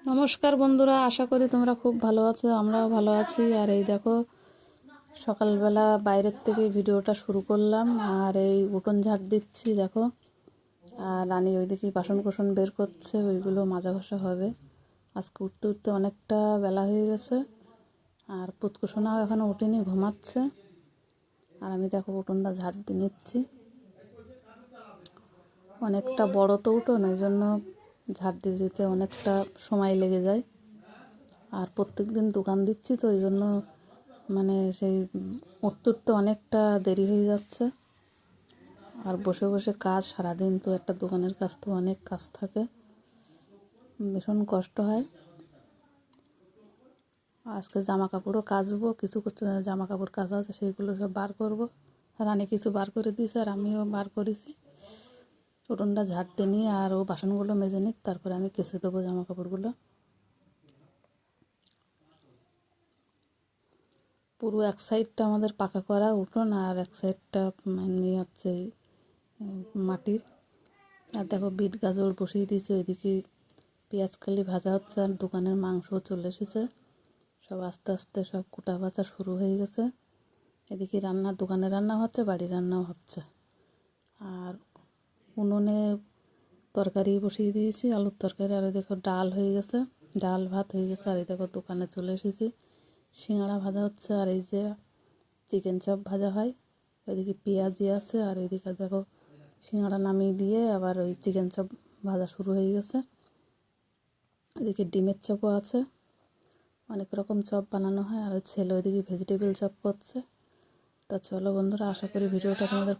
নমস্কার বন্ধুরা, আশা করি তোমরা খুব ভালো আছো। আমরাও ভালো আছি। আর এই দেখো, সকালবেলা বাইরের থেকে ভিডিওটা শুরু করলাম। আর এই উঠোন ঝাড় দিচ্ছি দেখো। আর রানী ওইদিকে বাসন কোসন বের করছে, ওইগুলো মাজা ঘষা হবে। আজকে উঠতে উঠতে অনেকটা বেলা হয়ে গেছে। আর পুচকুসোনাও এখনও উঠেনি, ঘুমাচ্ছে। আর আমি দেখো উঠোনটা ঝাড় দিয়ে নিচ্ছি। অনেকটা বড় তো উঠোন, ওই জন্য ঝাড় দিয়ে দিতে অনেকটা সময় লেগে যায়। আর প্রত্যেক দিন দোকান দিচ্ছি তো, ওই জন্য সেই উঠতে উঠতে অনেকটা দেরি হয়ে যাচ্ছে। আর বসে বসে কাজ সারাদিন, তো একটা দোকানের কাজ তো অনেক কাজ থাকে, ভীষণ কষ্ট হয়। আজকে জামা কাপড়ও কাচবো, কিছু জামা কাপড় কাচা আছে, সেইগুলো সব বার করবো। রানী কিছু বার করে দিয়েছে, আর আমিও বার করেছি। উঠোনটা ঝাড়তে নিয়ে আর ও বাসনগুলো মেজে নিক, তারপরে আমি কেচে দেবো জামা কাপড়গুলো। পুরো এক সাইডটা আমাদের পাকা করা উঠোন, আর এক সাইডটা হচ্ছে মাটির। আর দেখো বিট গাজর বসিয়ে দিয়েছে, এদিকে পেঁয়াজকালি ভাজা হচ্ছে, আর দোকানের মাংস চলে এসেছে। সব আস্তে আস্তে সব কুটা ভাজা শুরু হয়ে গেছে। এদিকে রান্না, দোকানে রান্না হচ্ছে, বাড়ি রান্নাও হচ্ছে। আর উনুনে তরকারি বসিয়ে দিয়েছি, আলুর তরকারি। আর দেখো ডাল হয়ে গেছে, ডাল ভাত হয়ে গেছে। আর এই দেখো দোকানে চলে এসেছি, সিঙ্গাড়া ভাজা হচ্ছে। আর এই যে চিকেন চপ ভাজা হয়, ওইদিকে পেঁয়াজি আছে। আর এইদিকে দেখো সিঙ্গাড়া নামিয়ে দিয়ে আবার ওই চিকেন চপ ভাজা শুরু হয়ে গেছে। এদিকে ডিমের চপও আছে, অনেক রকম চপ বানানো হয়। আর ছেলে ওইদিকে ভেজিটেবল চপ করছে। তা চলো বন্ধুরা, আশা করি ভিডিওটা তোমাদের